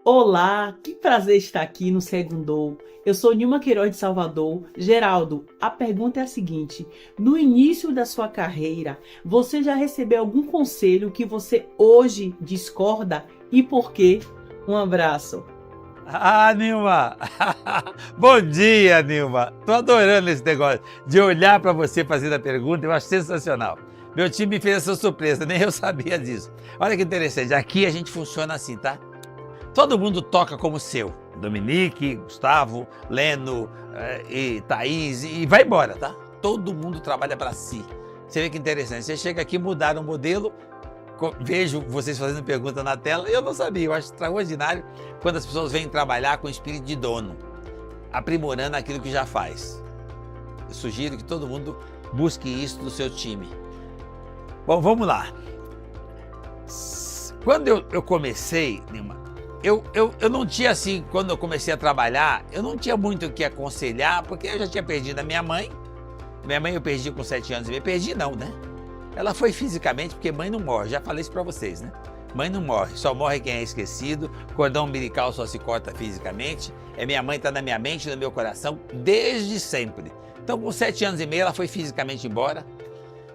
Olá, que prazer estar aqui no Segundou. Eu sou Nilma Queiroz de Salvador. Geraldo, a pergunta é a seguinte: no início da sua carreira, você já recebeu algum conselho que você hoje discorda e por quê? Um abraço. Nilma! Bom dia, Nilma! Tô adorando esse negócio de olhar para você fazendo a pergunta, eu acho sensacional. Meu time me fez essa surpresa, nem eu sabia disso. Olha que interessante, aqui a gente funciona assim, tá? Todo mundo toca como seu. Dominique, Gustavo, Leno, e Thaís, e vai embora, tá? Todo mundo trabalha para si. Você vê que interessante, você chega aqui, mudaram o modelo, vejo vocês fazendo pergunta na tela, eu não sabia, eu acho extraordinário quando as pessoas vêm trabalhar com espírito de dono, aprimorando aquilo que já faz. Eu sugiro que todo mundo busque isso do seu time. Bom, vamos lá. Quando eu comecei, Nilma, eu não tinha assim, quando eu comecei a trabalhar, eu não tinha muito o que aconselhar, porque eu já tinha perdido a minha mãe. Minha mãe eu perdi com 7 anos e meio. Perdi não, né? Ela foi fisicamente, porque mãe não morre, já falei isso pra vocês, né? Mãe não morre, só morre quem é esquecido, cordão umbilical só se corta fisicamente, minha mãe tá na minha mente, no meu coração, desde sempre. Então com 7 anos e meio ela foi fisicamente embora,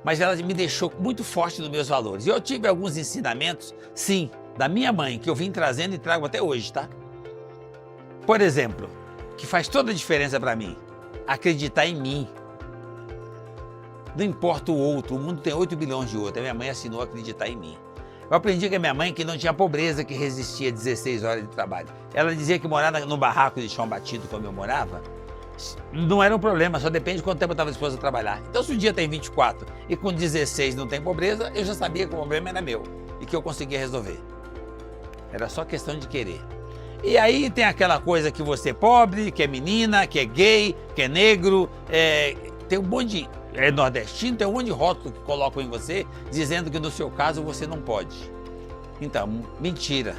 mas ela me deixou muito forte nos meus valores. E eu tive alguns ensinamentos, sim, da minha mãe, que eu vim trazendo e trago até hoje, tá? Por exemplo, que faz toda a diferença pra mim, acreditar em mim. Não importa o outro, o mundo tem 8 bilhões de outros. A minha mãe assinou a acreditar em mim. Eu aprendi com a minha mãe que não tinha pobreza que resistia a 16 horas de trabalho. Ela dizia que morar no barraco de chão batido, como eu morava, não era um problema, só depende de quanto tempo eu estava disposto a trabalhar. Então, se o dia tem 24 e com 16 não tem pobreza, eu já sabia que o problema era meu e que eu conseguia resolver. Era só questão de querer. E aí tem aquela coisa que você é pobre, que é menina, que é gay, que é negro, tem um monte de... É nordestino, tem um monte de rótulo que colocam em você, dizendo que no seu caso você não pode. Então, mentira.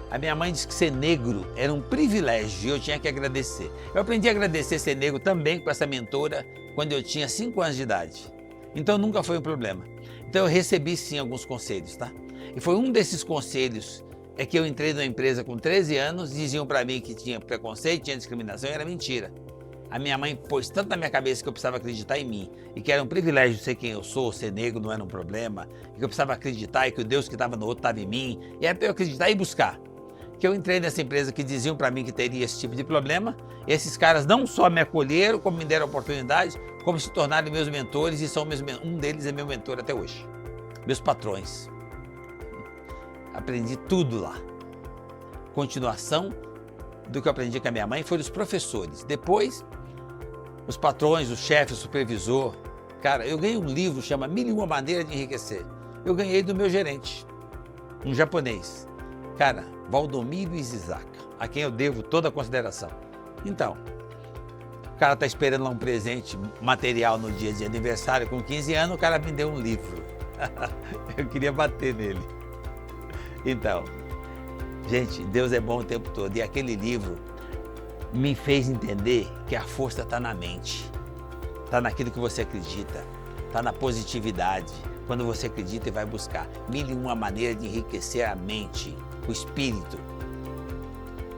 A minha mãe disse que ser negro era um privilégio e eu tinha que agradecer. Eu aprendi a agradecer ser negro também com essa mentora quando eu tinha 5 anos de idade. Então nunca foi um problema. Então eu recebi sim alguns conselhos, tá? E foi um desses conselhos que eu entrei numa empresa com 13 anos, diziam para mim que tinha preconceito, tinha discriminação e era mentira. A minha mãe pôs tanto na minha cabeça que eu precisava acreditar em mim e que era um privilégio ser quem eu sou, ser negro não era um problema, e que eu precisava acreditar e que o Deus que estava no outro estava em mim, e era para eu acreditar e buscar. Que eu entrei nessa empresa que diziam para mim que teria esse tipo de problema, esses caras não só me acolheram, como me deram oportunidades, como se tornaram meus mentores e um deles é meu mentor até hoje. Meus patrões. Aprendi tudo lá. Continuação do que eu aprendi com a minha mãe foi os professores. Depois, os patrões, o chefe, o supervisor. Cara, eu ganhei um livro que chama 1001 Maneiras de Enriquecer. Eu ganhei do meu gerente, um japonês. Cara, Valdomiro Isizaka, a quem eu devo toda a consideração. Então, o cara tá esperando lá um presente material no dia de aniversário, com 15 anos, o cara me deu um livro. Eu queria bater nele. Então, gente, Deus é bom o tempo todo. E aquele livro me fez entender que a força está na mente, está naquilo que você acredita, está na positividade. Quando você acredita e vai buscar. 1001 maneiras de enriquecer a mente, o espírito,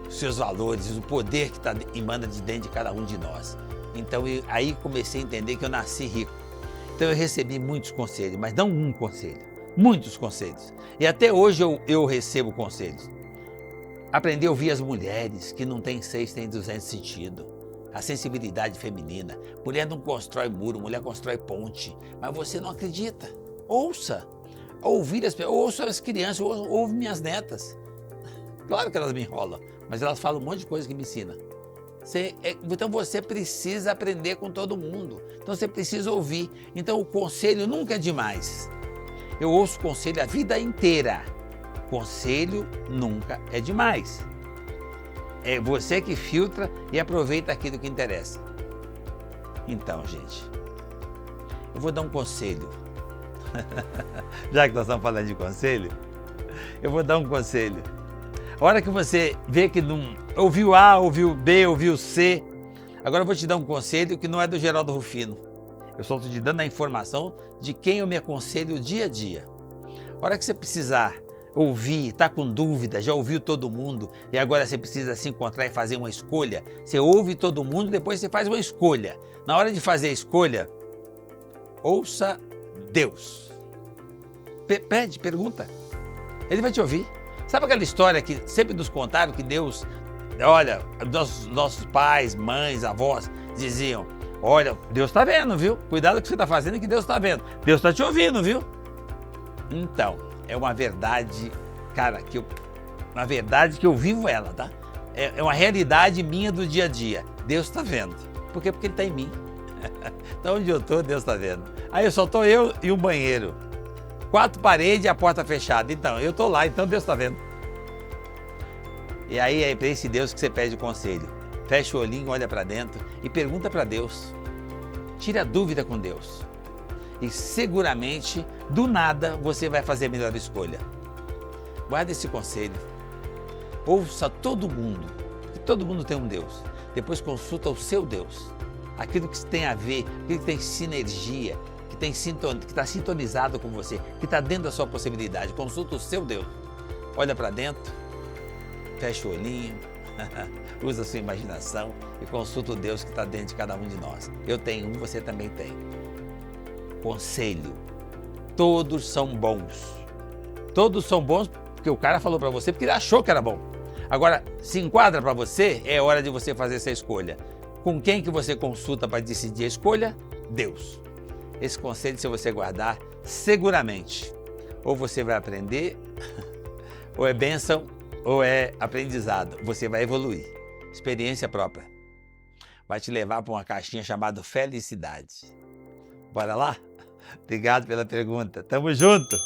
os seus valores, o poder que emana de dentro de cada um de nós. Então aí comecei a entender que eu nasci rico. Então eu recebi muitos conselhos, mas não um conselho, muitos conselhos. E até hoje eu recebo conselhos. Aprender a ouvir as mulheres, que não tem 6, tem 200 sentido. A sensibilidade feminina. Mulher não constrói muro, mulher constrói ponte. Mas você não acredita. Ouça. Ouvir as pessoas, ouça as crianças, ouve minhas netas. Claro que elas me enrolam, mas elas falam um monte de coisa que me ensinam. Então você precisa aprender com todo mundo. Então você precisa ouvir. Então o conselho nunca é demais. Eu ouço conselho a vida inteira. Conselho nunca é demais. É você que filtra e aproveita aquilo que interessa. Então, gente, eu vou dar um conselho. Já que nós estamos falando de conselho, eu vou dar um conselho. A hora que você vê que não ouviu A, ouviu B, ouviu C, agora eu vou te dar um conselho que não é do Geraldo Rufino. Eu só estou te dando a informação de quem eu me aconselho dia a dia. A hora que você precisar ouvir, está com dúvida, já ouviu todo mundo e agora você precisa se encontrar e fazer uma escolha. Você ouve todo mundo, depois você faz uma escolha. Na hora de fazer a escolha, ouça Deus. Pede, pergunta. Ele vai te ouvir. Sabe aquela história que sempre nos contaram que Deus, olha, nossos pais, mães, avós diziam, olha, Deus está vendo, viu? Cuidado com o que você está fazendo que Deus está vendo. Deus está te ouvindo, viu? Então, é uma verdade, cara, uma verdade que eu vivo ela, tá? É uma realidade minha do dia a dia. Deus está vendo. Por quê? Porque Ele está em mim. Então, onde eu estou, Deus está vendo. Aí só estou eu e um banheiro. 4 paredes e a porta fechada. Então, eu estou lá, então Deus está vendo. E aí é para esse Deus que você pede conselho. Fecha o olhinho, olha para dentro e pergunta para Deus. Tira a dúvida com Deus. E seguramente, do nada, você vai fazer a melhor escolha. Guarda esse conselho. Ouça todo mundo, porque todo mundo tem um Deus. Depois consulta o seu Deus. Aquilo que tem a ver, aquilo que tem sinergia, que está sintonizado com você, que está dentro da sua possibilidade. Consulta o seu Deus. Olha para dentro, fecha o olhinho, usa a sua imaginação e consulta o Deus que está dentro de cada um de nós. Eu tenho um, você também tem. Conselho. Todos são bons. Todos são bons porque o cara falou para você porque ele achou que era bom. Agora, se enquadra para você, é hora de você fazer essa escolha. Com quem que você consulta para decidir a escolha? Deus. Esse conselho, se você guardar, seguramente, ou você vai aprender, ou é bênção, ou é aprendizado. Você vai evoluir. Experiência própria. Vai te levar para uma caixinha chamada felicidade. Bora lá? Obrigado pela pergunta. Tamo junto!